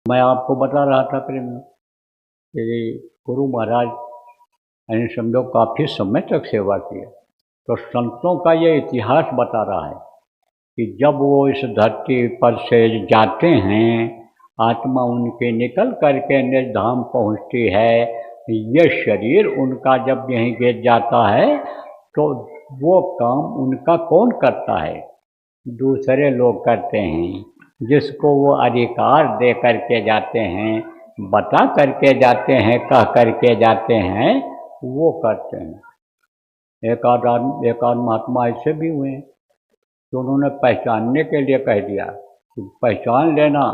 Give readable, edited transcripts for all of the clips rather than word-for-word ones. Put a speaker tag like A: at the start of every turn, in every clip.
A: मैं आपको बता रहा था प्रेम कि गुरु महाराज यानी समझो काफ़ी समय तक सेवा की है। तो संतों का ये इतिहास बता रहा है कि जब वो इस धरती पर से जाते हैं, आत्मा उनके निकल करके निज धाम पहुँचती है, ये शरीर उनका जब यहीं गिर जाता है तो वो काम उनका कौन करता है? दूसरे लोग करते हैं, जिसको वो अधिकार दे करके जाते हैं, बता करके जाते हैं, कह करके जाते हैं, वो करते हैं। एक आध महात्मा ऐसे भी हुए हैं तो उन्होंने पहचानने के लिए कह दिया कि पहचान लेना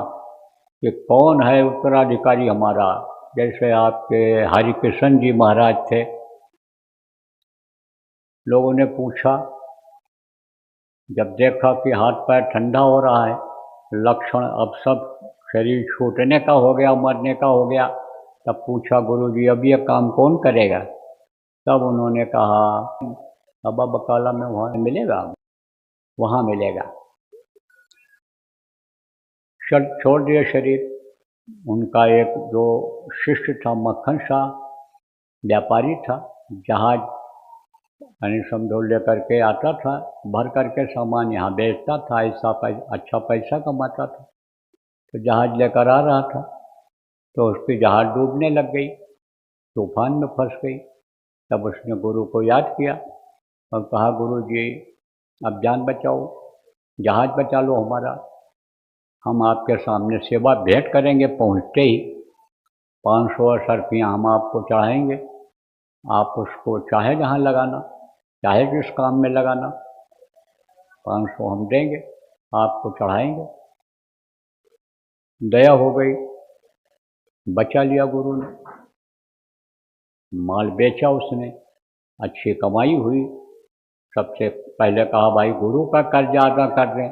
A: कि कौन है उत्तराधिकारी हमारा। जैसे आपके हरिकृष्ण जी महाराज थे, लोगों ने पूछा, जब देखा कि हाथ पैर ठंडा हो रहा है, लक्षण अब सब शरीर छूटने का हो गया, मरने का हो गया, तब पूछा गुरु जी अब ये काम कौन करेगा? तब उन्होंने कहा बाबा बकाला में वहाँ मिलेगा, वहाँ मिलेगा। छोड़ दिया शरीर। उनका एक जो शिष्य था मक्खन शाह, व्यापारी था, जहाज यानी समझो लेकर के आता था, भर करके सामान यहाँ बेचता था, ऐसा अच्छा पैसा कमाता था। तो जहाज लेकर आ रहा था तो उसकी जहाज डूबने लग गई, तूफान में फंस गई। तब उसने गुरु को याद किया और कहा गुरु जी अब जान बचाओ, जहाज बचा लो हमारा, हम आपके सामने सेवा भेंट करेंगे, पहुँचते ही 500 रुपया हम आपको चढ़ाएंगे, आप उसको चाहे जहाँ लगाना, चाहे जिस काम में लगाना, 500 हम देंगे, आपको चढ़ाएंगे। दया हो गई, बचा लिया गुरु ने, माल बेचा उसने, अच्छी कमाई हुई। सबसे पहले कहा भाई गुरु का कर्जा अदा कर दें,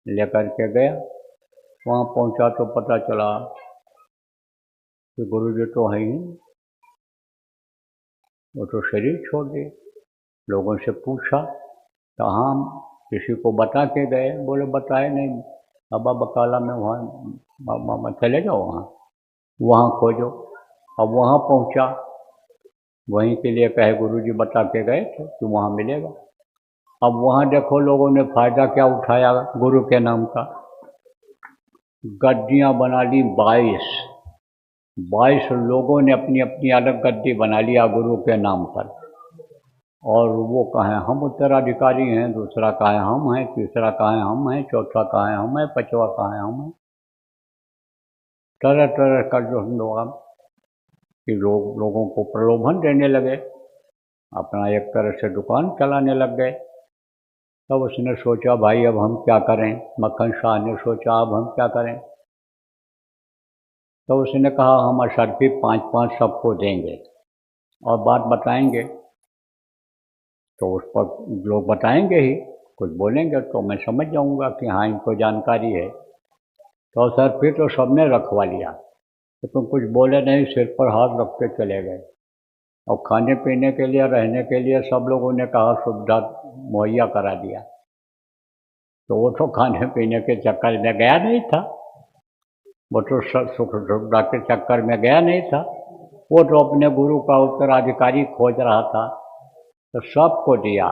A: लेकर के गया। वहाँ पहुँचा तो पता चला कि गुरु जी तो है ही, वो तो शरीर छोड़ दिए। लोगों से पूछा तो हम किसी को बता के गए, बोले बताए नहीं, बाबा बकाला में वहाँ चले जाओ, वहाँ खोजो। अब वहाँ पहुँचा, वहीं के लिए कहे गुरु जी बता के गए थे कि वहाँ मिलेगा। अब वहाँ देखो लोगों ने फ़ायदा क्या उठाया गुरु के नाम का, गद्दियाँ बना ली 22 लोगों ने अपनी अपनी अलग गद्दी बना लिया गुरु के नाम पर। और वो कहें हम उत्तराधिकारी हैं, दूसरा कहें हम हैं, तीसरा कहें हम हैं, चौथा कहें हम हैं, पांचवा कहें हम हैं। तरह तरह का जो हम लोग कि लोगों को प्रलोभन देने लगे, अपना एक तरह से दुकान चलाने लग गए। तब उसने सोचा भाई अब हम क्या करें, मक्खन शाह ने सोचा अब हम क्या करें। तो उसने कहा हम अशर्फी 5-5 सबको देंगे और बात बताएंगे। तो उस पर लोग बताएंगे ही, कुछ बोलेंगे तो मैं समझ जाऊंगा कि हाँ इनको जानकारी है। तो अशर्फी तो सबने रखवा लिया, तो तुम कुछ बोले नहीं, सिर पर हाथ रख के चले गए। और खाने पीने के लिए, रहने के लिए सब लोगों ने कहा सुविधा मुहैया करा दिया। तो वो तो खाने पीने के चक्कर में गया नहीं था, वो तो सुख सुविधा के चक्कर में गया नहीं था, वो तो अपने गुरु का उत्तराधिकारी खोज रहा था। तो सबको दिया,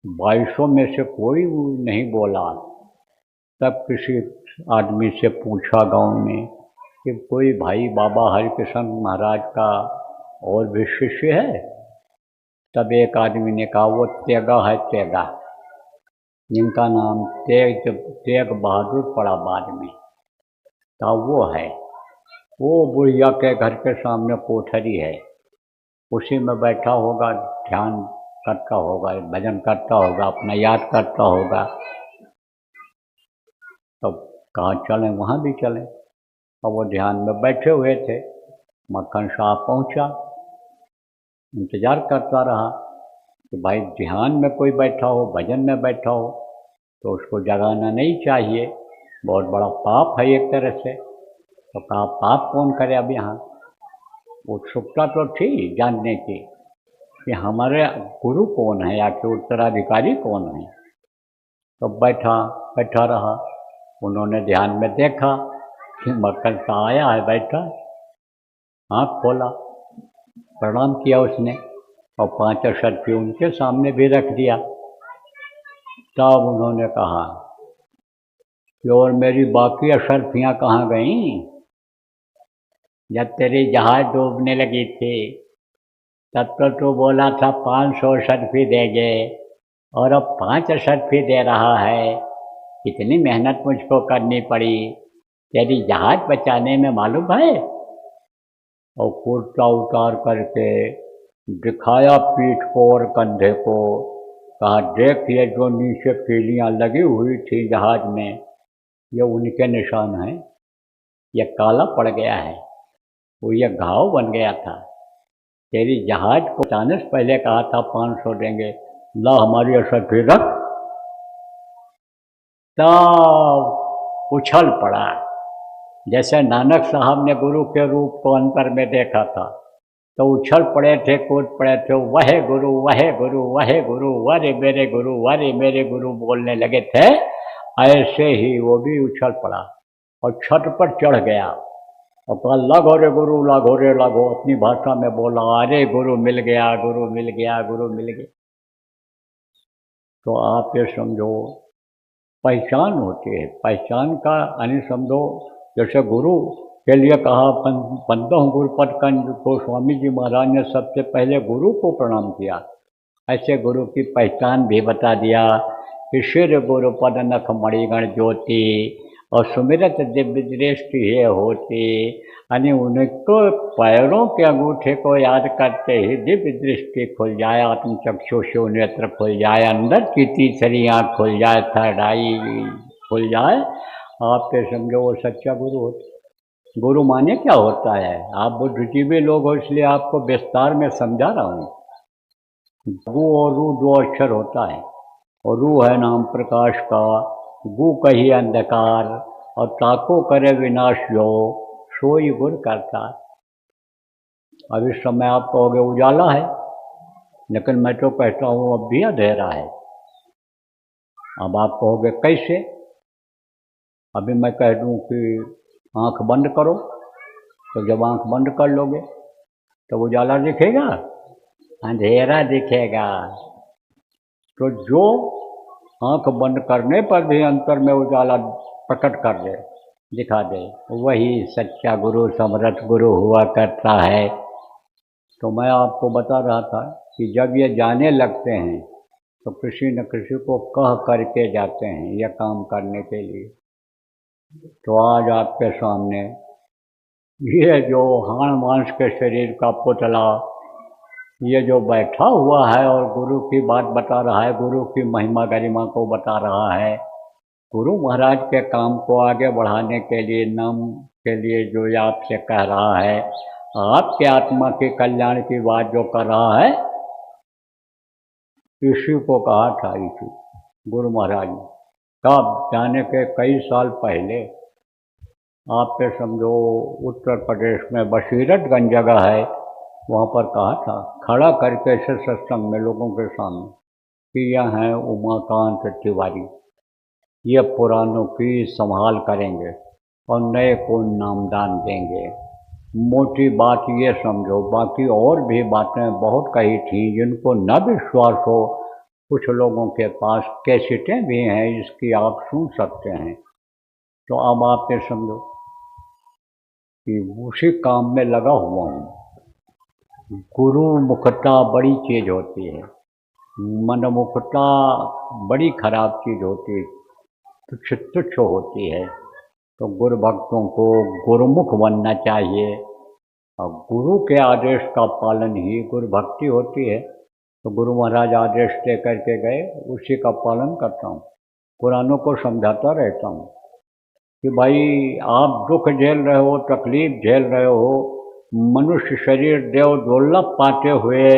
A: 22 में से कोई नहीं बोला। तब किसी आदमी से पूछा गांव में कि कोई भाई बाबा हरिकृष्ण महाराज का और भी शिष्य है? तब एक आदमी ने कहा वो तेगा है, तेगा, जिनका नाम तेग बहादुर पड़ा बाद में, तो वो है। वो बुढ़िया के घर के सामने कोठरी है, उसी में बैठा होगा, ध्यान करता होगा, भजन करता होगा, अपना याद करता होगा। तब कहाँ चलें, वहाँ भी चलें। और वो ध्यान में बैठे हुए थे। मक्खन शाह पहुँचा, इंतज़ार करता रहा कि भाई ध्यान में कोई बैठा हो, भजन में बैठा हो तो उसको जगाना नहीं चाहिए, बहुत बड़ा पाप है एक तरह से। तो कहा पाप कौन करे अब यहाँ। उत्सुकता तो थी जानने की कि हमारे गुरु कौन है या कि उत्तराधिकारी कौन है। तो बैठा रहा, उन्होंने ध्यान में देखा कि मक्खन सा आया है, बैठा, आँख खोला, प्रणाम किया उसने और 5 अशर्फी उनके सामने भी रख दिया। तब उन्होंने कहा कि और मेरी बाकी अशर्फियाँ कहाँ गईं? जब तेरी जहाज डूबने लगी थी तब तो बोला था 500 अशर्फी देंगे और अब 5 अशर्फी दे रहा है। इतनी मेहनत मुझको करनी पड़ी तेरी जहाज बचाने में, मालूम है। और कुर्ता उतार करके दिखाया पीठ को और कंधे को, कहा देख ये जो नीचे कीलियाँ लगी हुई थी जहाज में, ये उनके निशान हैं। ये काला पड़ गया है, वो ये घाव बन गया था। तेरी जहाज को बचाने से पहले कहा था 500 देंगे, ला हमारी अशर्फी रख। तब उछल पड़ा, जैसे नानक साहब ने गुरु के रूप को अंतर में देखा था, तो उछल पड़े थे, कूद पड़े थे, वह गुरु वह गुरु वह गुरु, वारे मेरे गुरु वारे मेरे गुरु बोलने लगे थे। ऐसे ही वो भी उछल पड़ा और छत पर चढ़ गया और कहा लागो रे गुरु, लागो रे लागो, अपनी भाषा में बोला, अरे गुरु मिल गया, गुरु मिल गया, गुरु मिल गया। तो आप ये समझो पहचान होती है। पहचान का यानी समझो, जैसे गुरु के लिए कहा बंदों गुरुपद कंज को स्वामी जी महाराज ने सबसे पहले गुरु को प्रणाम किया, ऐसे गुरु की पहचान भी बता दिया कि शिर गुरुपद नख मणिगण ज्योति और सुमिरत दिव्य दृष्टि ये होती, यानी उनको पैरों के अंगूठे को याद करते ही दिव्य दृष्टि खुल जाए, आत्मचक्षुषु नेत्र खुल जाए, अंदर की तीसरी आँख खुल जाए, थर्ड आई खुल जाए। आप पे समझो वो सच्चा गुरु होता। गुरु माने क्या होता है? आप बुद्धिजीवी लोग हो इसलिए आपको विस्तार में समझा रहा हूँ। गु और रू 2 अक्षर होता है, और रू है नाम प्रकाश का, गु कही अंधकार और ताको करे विनाश जो, सोई गुर करता। अब इस समय आप कहोगे उजाला है, लेकिन मैं तो कहता हूँ अब भी अंधेरा है। अब आप कहोगे कैसे? अभी मैं कह दूँ कि आँख बंद करो, तो जब आँख बंद कर लोगे तो उजाला दिखेगा, अंधेरा दिखेगा। तो जो आँख बंद करने पर भी अंतर में उजाला प्रकट कर दे, दिखा दे, वही सच्चा गुरु समर्थ गुरु हुआ करता है। तो मैं आपको बता रहा था कि जब ये जाने लगते हैं तो किसी न किसी को कह करके जाते हैं यह काम करने के लिए। तो आज आपके सामने ये जो हाड़ मांस के शरीर का पुतला ये जो बैठा हुआ है और गुरु की बात बता रहा है, गुरु की महिमा गरिमा को बता रहा है, गुरु महाराज के काम को आगे बढ़ाने के लिए, नाम के लिए जो ये आपसे कह रहा है, आपके आत्मा के कल्याण की बात जो कर रहा है, इसी को कहा था इसी गुरु महाराज ने। कब? जाने के कई साल पहले। आप पे समझो उत्तर प्रदेश में बशीरतगंज जगह है, वहाँ पर कहा था खड़ा करके ऐसे सत्संग में लोगों के सामने कि यह हैं उमाकांत तिवारी, ये पुरानों की संभाल करेंगे और नए को नामदान देंगे। मोटी बात ये समझो, बाकी और भी बातें बहुत कही थी जिनको न विश्वास हो, कुछ लोगों के पास कैसेटें भी हैं, इसकी आप सुन सकते हैं। तो अब आप ये समझो कि उसी काम में लगा हुआ हूँ। गुरु मुखता बड़ी चीज़ होती है, मनमुखता बड़ी खराब चीज़ होती है, तुच्छ तुच्छ होती है। तो गुरु भक्तों को गुरुमुख बनना चाहिए और गुरु के आदेश का पालन ही गुरु भक्ति होती है। तो गुरु महाराज आदेश दे करके गए, उसी का पालन करता हूँ। पुरानों को समझाता रहता हूँ कि भाई आप दुख झेल रहे हो, तकलीफ झेल रहे हो, मनुष्य शरीर देव दुर्लभ पाते हुए,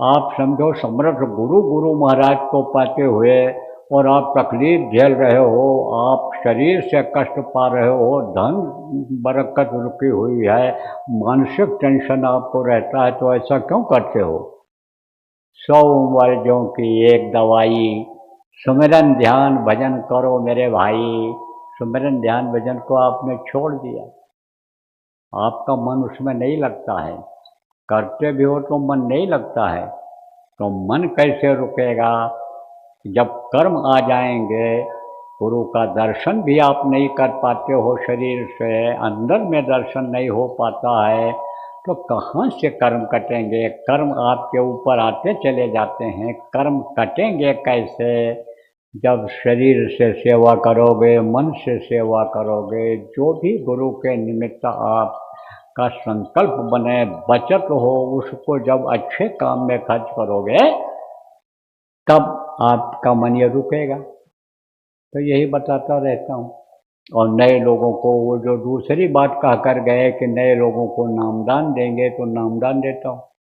A: आप समझो समर्थ गुरु महाराज को पाते हुए, और आप तकलीफ झेल रहे हो, आप शरीर से कष्ट पा रहे हो, धन बरकत रुकी हुई है, मानसिक टेंशन आपको रहता है, तो ऐसा क्यों करते हो? 100 मर्जों की एक दवाई, सुमिरन ध्यान भजन करो मेरे भाई, सुमिरन ध्यान भजन को आपने छोड़ दिया, आपका मन उसमें नहीं लगता है, करते भी हो तो मन नहीं लगता है, तो मन कैसे रुकेगा? जब कर्म आ जाएंगे, गुरु का दर्शन भी आप नहीं कर पाते हो, शरीर से अंदर में दर्शन नहीं हो पाता है, तो कहाँ से कर्म कटेंगे? कर्म आपके ऊपर आते चले जाते हैं, कर्म कटेंगे कैसे? जब शरीर से सेवा करोगे, मन से सेवा करोगे, जो भी गुरु के निमित्त आप का संकल्प बने, बचत हो, उसको जब अच्छे काम में खर्च करोगे, तब आपका मन ये रुकेगा। तो यही बताता रहता हूँ। और नए लोगों को वो जो दूसरी बात कह कर गए कि नए लोगों को नामदान देंगे, तो नामदान देता हूँ।